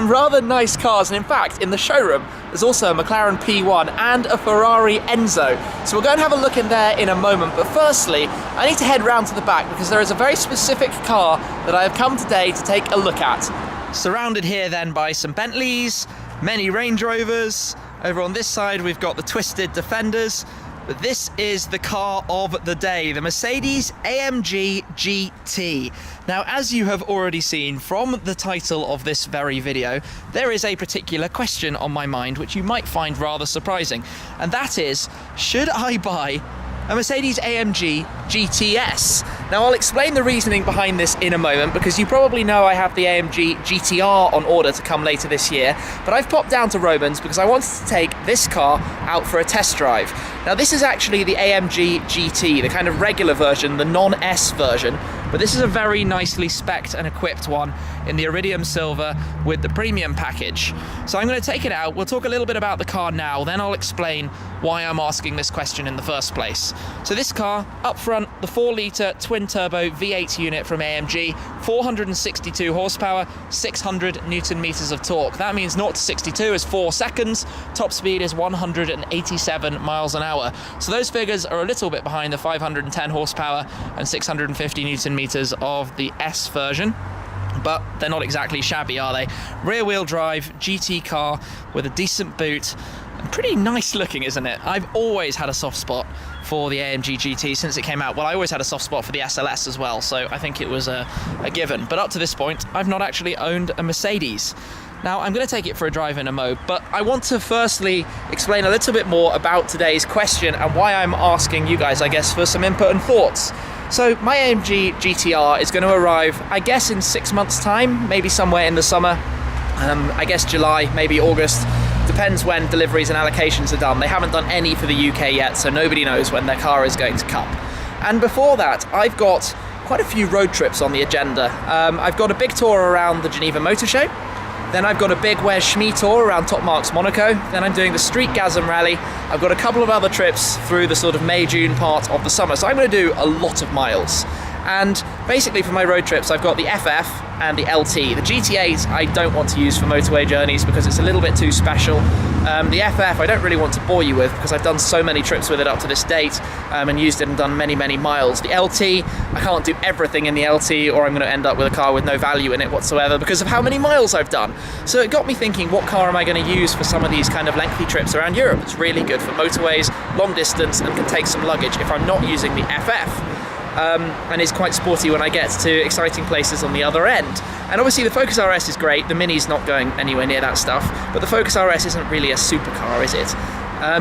some rather nice cars, and in fact in the showroom there's also a McLaren P1 and a Ferrari Enzo. So we'll go and have a look in there in a moment, but firstly I need to head round to the back because there is a very specific car that I have come today to take a look at. Surrounded here then by some Bentleys, many Range Rovers. Over on this side we've got the twisted Defenders. But this is the car of the day, the Mercedes-AMG GT. Now, as you have already seen from the title of this very video, there is a particular question on my mind which you might find rather surprising. And that is, should I buy a Mercedes-AMG GT S? Now, I'll explain the reasoning behind this in a moment because you probably know I have the AMG GT R on order to come later this year, but I've popped down to Romans because I wanted to take this car out for a test drive. Now, this is actually the AMG GT, the kind of regular version, the non-S version, but this is a very nicely spec'd and equipped one in the Iridium Silver with the premium package. So I'm going to take it out, we'll talk a little bit about the car now, then I'll explain why I'm asking this question in the first place. So this car, up front, the 4-litre twin-turbo V8 unit from AMG, 462 horsepower, 600 Newton-meters of torque. That means 0 to 62 is 4 seconds, top speed is 187 miles an hour. So those figures are a little bit behind the 510 horsepower and 650 Newton-meters of the S version, but they're not exactly shabby, are they? Rear-wheel drive GT car with a decent boot. Pretty nice looking, isn't it? I've always had a soft spot for the AMG GT since it came out. Well, I always had a soft spot for the SLS as well, so I think it was a given. But up to this point, I've not actually owned a Mercedes. Now, I'm going to take it for a drive in a mo, but I want to firstly explain a little bit more about today's question and why I'm asking you guys, I guess, for some input and thoughts. So my AMG GT R is going to arrive, I guess, in 6 months' time, maybe somewhere in the summer. I guess July, maybe August. Depends when deliveries and allocations are done. They haven't done any for the UK yet, so nobody knows when their car is going to come. And before that, I've got quite a few road trips on the agenda. I've got a big tour around the Geneva Motor Show. Then I've got a big Where's Schmee tour around Top Marks Monaco. Then I'm doing the Street Gasm Rally. I've got a couple of other trips through the sort of May-June part of the summer. So I'm going to do a lot of miles. And basically for my road trips, I've got the FF and the LT. The GT8 I don't want to use for motorway journeys because it's a little bit too special. The FF I don't really want to bore you with because I've done so many trips with it up to this date and used it and done many, many miles. The LT, I can't do everything in the LT or I'm going to end up with a car with no value in it whatsoever because of how many miles I've done. So it got me thinking, what car am I going to use for some of these kind of lengthy trips around Europe? It's really good for motorways, long distance, and can take some luggage if I'm not using the FF. And is quite sporty when I get to exciting places on the other end. And obviously the Focus RS is great, the Mini's not going anywhere near that stuff, but the Focus RS isn't really a supercar, is it?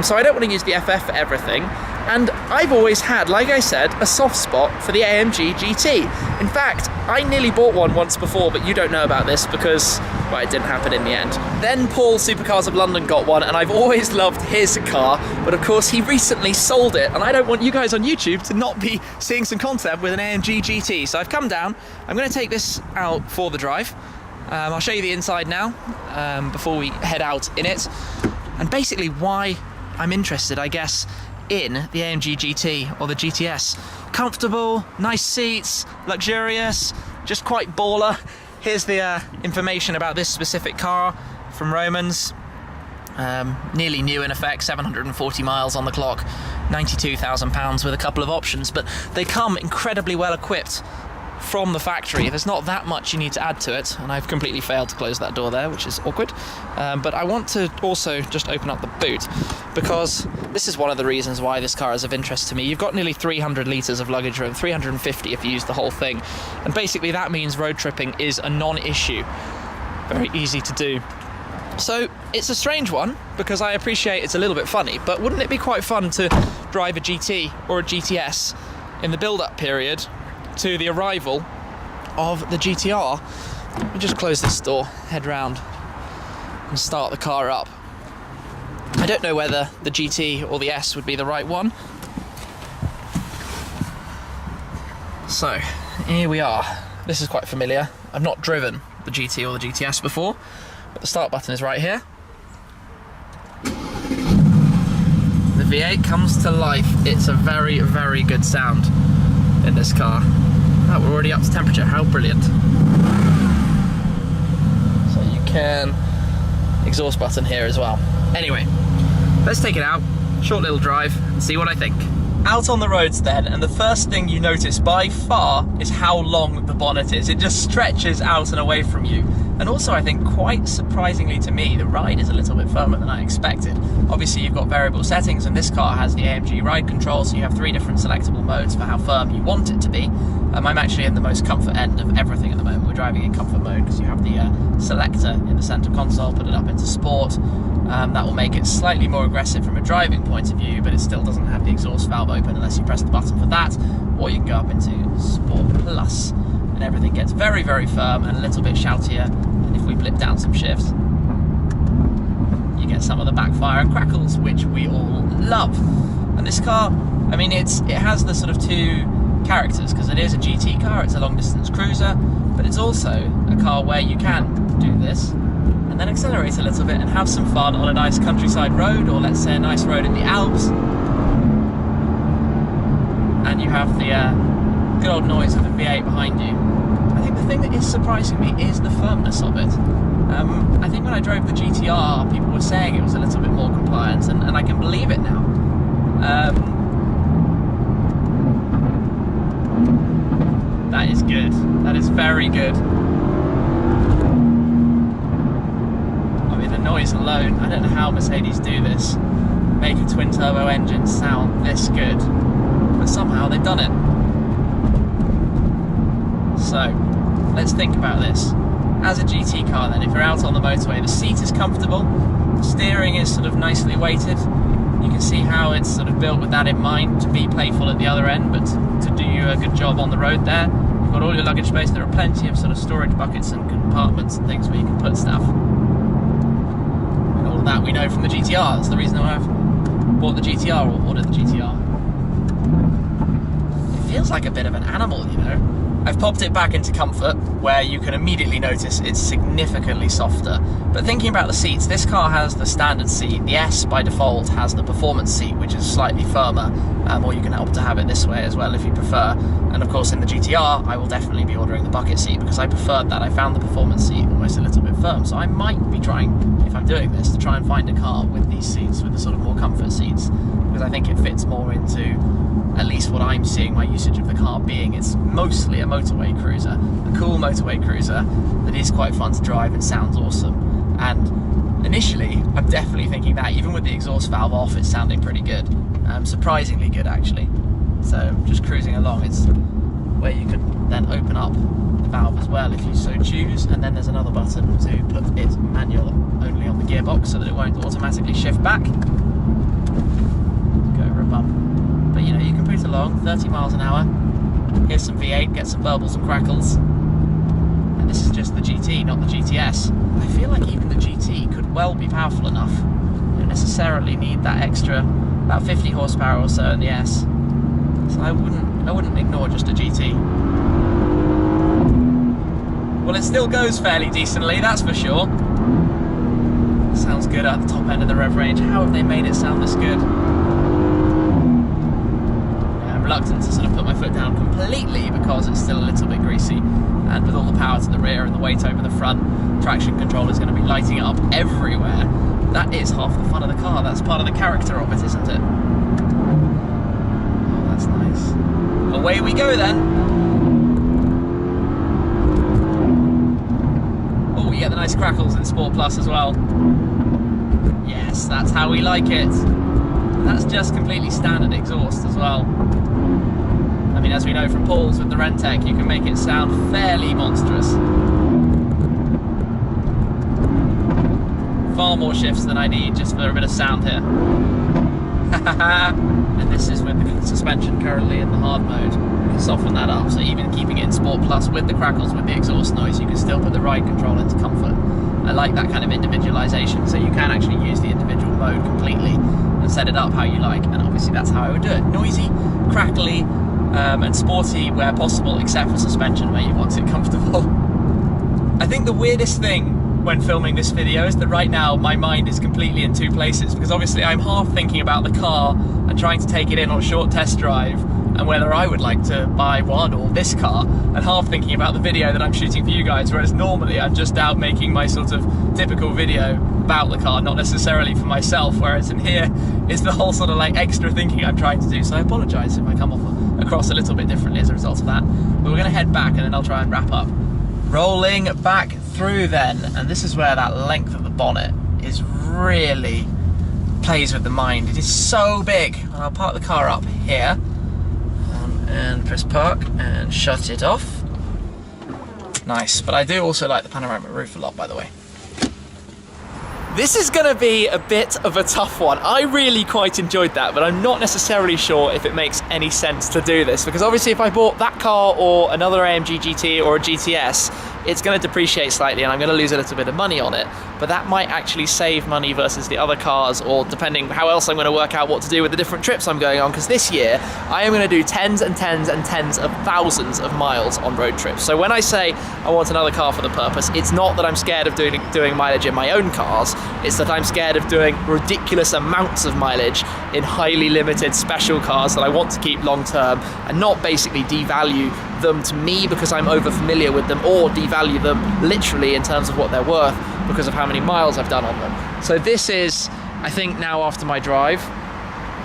So I don't want to use the FF for everything, and I've always had, like I said, a soft spot for the AMG GT. In fact, I nearly bought one once before, but you don't know about this because, well, it didn't happen in the end. Then Paul Supercars of London got one, and I've always loved his car, but of course he recently sold it, and I don't want you guys on YouTube to not be seeing some content with an AMG GT. So I've come down, I'm going to take this out for the drive. I'll show you the inside now, before we head out in it. And basically why I'm interested, I guess, in the AMG GT or the GTS. Comfortable, nice seats, luxurious, just quite baller. Here's the information about this specific car from Romans. Nearly new in effect, 740 miles on the clock, £92,000 with a couple of options, but they come incredibly well equipped from the factory. There's not that much you need to add to it, and I've completely failed to close that door there, which is awkward. But I want to also just open up the boot, because this is one of the reasons why this car is of interest to me. You've got nearly 300 litres of luggage room, 350 if you use the whole thing, and basically that means road tripping is a non-issue. Very easy to do. So it's a strange one, because I appreciate it's a little bit funny, but wouldn't it be quite fun to drive a GT or a GTS in the build-up period to the arrival of the GTR? Let me just close this door, head round and start the car up. I don't know whether the GT or the S would be the right one. So, here we are. This is quite familiar. I've not driven the GT or the GTS before, but the start button is right here. The V8 comes to life. It's a very, very good sound in this car. Oh, we're already up to temperature, how brilliant. So you can, exhaust button here as well. Anyway, let's take it out, short little drive, and see what I think. Out on the roads then, and the first thing you notice by far is how long the bonnet is. It just stretches out and away from you. And also, I think, quite surprisingly to me, the ride is a little bit firmer than I expected. Obviously, you've got variable settings, and this car has the AMG ride control, so you have 3 different selectable modes for how firm you want it to be. I'm actually in the most comfort end of everything at the moment. We're driving in comfort mode because you have the selector in the center console, put it up into sport. That will make it slightly more aggressive from a driving point of view, but it still doesn't have the exhaust valve open unless you press the button for that, or you can go up into Sport Plus, and everything gets very, very firm and a little bit shoutier. And if we blip down some shifts, you get some of the backfire and crackles, which we all love. And this car, I mean, it has the sort of 2 characters, because it is a GT car, it's a long-distance cruiser, but it's also a car where you can do this and then accelerate a little bit and have some fun on a nice countryside road, or let's say a nice road in the Alps, and you have the good old noise of the V8 behind you. I think the thing that is surprising me is the firmness of it. I think when I drove the GTR, people were saying it was a little bit more compliant, and I can believe it now. That is good. That is very good. I mean, the noise alone, I don't know how Mercedes do this. Make a twin turbo engine sound this good, but somehow they've done it. So, let's think about this. As a GT car then, if you're out on the motorway, the seat is comfortable, the steering is sort of nicely weighted. You can see how it's sort of built with that in mind, to be playful at the other end, but to do you a good job on the road there. You've got all your luggage space, there are plenty of sort of storage buckets and compartments and things where you can put stuff. And all of that we know from the GTR. That's the reason why I've bought the GTR, or ordered the GTR. It feels like a bit of an animal, you know. I've popped it back into comfort, where you can immediately notice it's significantly softer. But thinking about the seats, this car has the standard seat. The S by default has the performance seat, which is slightly firmer, or you can opt to have it this way as well if you prefer. And of course in the GTR, I will definitely be ordering the bucket seat because I preferred that. I found the performance seat almost a little bit firm, so I might be trying, if I'm doing this, to try and find a car with these seats, with the sort of more comfort seats, because I think it fits more into at least what I'm seeing my usage of the car being. It's mostly a motorway cruiser, a cool motorway cruiser that is quite fun to drive and sounds awesome. And initially, I'm definitely thinking that even with the exhaust valve off, it's sounding pretty good. Surprisingly good, actually. So just cruising along, it's where you can then open up the valve as well if you so choose, and then there's another button to put it manual only on the gearbox so that it won't automatically shift back. Go over a bump. But you know, you can cruise along 30 miles an hour, here's some V8, get some burbles and crackles. And this is just the GT, not the GTS. I feel like even the GT could well be powerful enough. You don't necessarily need that extra, about 50 horsepower or so in the S. So I wouldn't ignore just a GT. Well, it still goes fairly decently, that's for sure. Sounds good at the top end of the rev range. How have they made it sound this good? Reluctant to sort of put my foot down completely because it's still a little bit greasy, and with all the power to the rear and the weight over the front, traction control is going to be lighting it up everywhere. That is half the fun of the car. That's part of the character of it, isn't it? Oh, that's nice. Away we go then. Oh, we get the nice crackles in Sport Plus as well. Yes, that's how we like it. That's just completely standard exhaust as well. I mean, as we know from Paul's with the Rentec, you can make it sound fairly monstrous. Far more shifts than I need just for a bit of sound here. And this is with the suspension currently in the hard mode. You can soften that up, so even keeping it in Sport Plus with the crackles, with the exhaust noise, you can still put the ride control into comfort. I like that kind of individualization, so you can actually use the individual mode completely and set it up how you like, and obviously that's how I would do it. Noisy, crackly, and sporty where possible, except for suspension where you want it comfortable. I think the weirdest thing when filming this video is that right now my mind is completely in 2 places, because obviously I'm half thinking about the car and trying to take it in on a short test drive, and whether I would like to buy one or this car, and half thinking about the video that I'm shooting for you guys, whereas normally I'm just out making my sort of typical video about the car, not necessarily for myself, whereas in here is the whole sort of like extra thinking I'm trying to do. So I apologise if I come across a little bit differently as a result of that. But we're going to head back and then I'll try and wrap up. Rolling back through then, and this is where that length of the bonnet is really plays with the mind. It is so big. And I'll park the car up here and press park and shut it off. Nice, but I do also like the panoramic roof a lot, by the way. This is going to be a bit of a tough one. I really quite enjoyed that, but I'm not necessarily sure if it makes any sense to do this, because obviously if I bought that car or another AMG GT or a GTS, it's going to depreciate slightly and I'm going to lose a little bit of money on it, but that might actually save money versus the other cars, or depending how else I'm going to work out what to do with the different trips I'm going on, because this year I am going to do tens and tens and tens of thousands of miles on road trips. So when I say I want another car for the purpose, it's not that I'm scared of doing mileage in my own cars, it's that I'm scared of doing ridiculous amounts of mileage in highly limited special cars that I want to keep long term and not basically devalue them to me because I'm over familiar with them, or devalue them literally in terms of what they're worth because of how many miles I've done on them. So this is, I think now after my drive,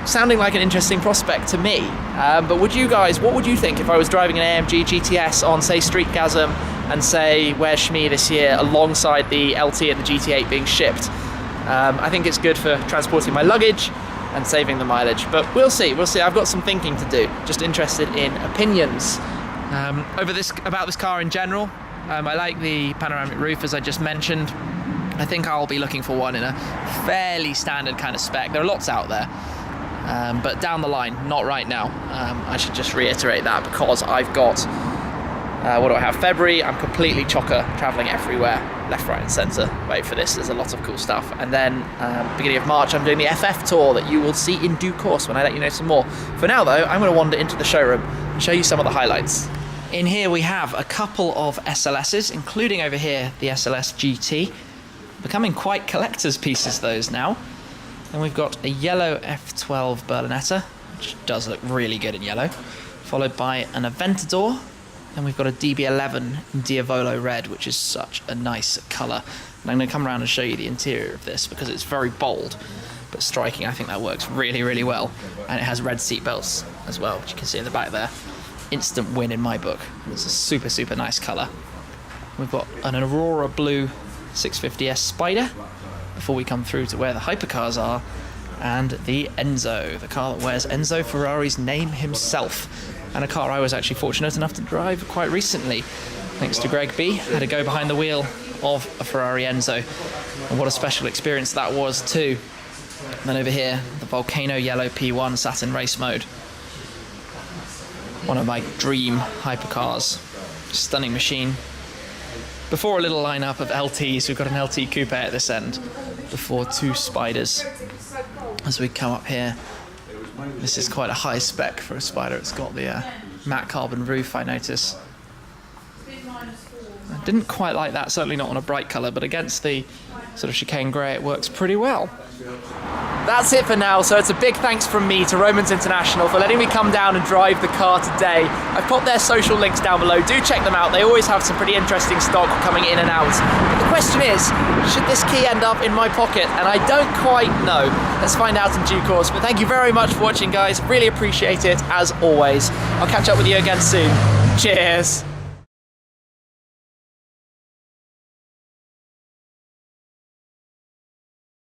sounding like an interesting prospect to me. But would you guys, what would you think if I was driving an AMG GT S on, say, Streetgasm and say Where's Shmee this year alongside the LT and the GT8 being shipped? I think it's good for transporting my luggage and saving the mileage, but we'll see. I've got some thinking to do. Just interested in opinions about this car in general. I like the panoramic roof, as I just mentioned. I think I'll be looking for one in a fairly standard kind of spec. There are lots out there, but down the line, not right now. I should just reiterate that because I've got, what do I have? February, I'm completely chocker, traveling everywhere, left, right and centre. Wait for this, there's a lot of cool stuff. And then beginning of March, I'm doing the FF tour that you will see in due course when I let you know some more. For now though, I'm going to wander into the showroom and show you some of the highlights. In here we have a couple of SLSs, including over here the SLS GT. Becoming quite collector's pieces those now. And we've got a yellow F12 Berlinetta, which does look really good in yellow, followed by an Aventador. Then we've got a DB11 in Diavolo red, which is such a nice colour. And I'm going to come around and show you the interior of this because it's very bold but striking. I think that works really, really well. And it has red seat belts as well, which you can see in the back there. Instant win in my book. It's a super, super nice colour. We've got an Aurora Blue 650S Spider before we come through to where the hypercars are, and the Enzo, the car that wears Enzo Ferrari's name himself, and a car I was actually fortunate enough to drive quite recently thanks to Greg B. Had to go behind the wheel of a Ferrari Enzo, and what a special experience that was too. And then over here, the Volcano Yellow P1 Satin Race Mode, one of my dream hypercars. Stunning machine. Before a little lineup of LTs, we've got an LT Coupe at this end, before two Spiders. As we come up here, this is quite a high spec for a Spider. It's got the matte carbon roof, I notice. I didn't quite like that, certainly not on a bright colour, but against the sort of chicane grey it works pretty well. That's it for now, so it's a big thanks from me to Romans International for letting me come down and drive the car today. I've put their social links down below, do check them out, they always have some pretty interesting stock coming in and out. But the question is, should this key end up in my pocket? And I don't quite know. Let's find out in due course, but thank you very much for watching guys, really appreciate it as always. I'll catch up with you again soon. Cheers!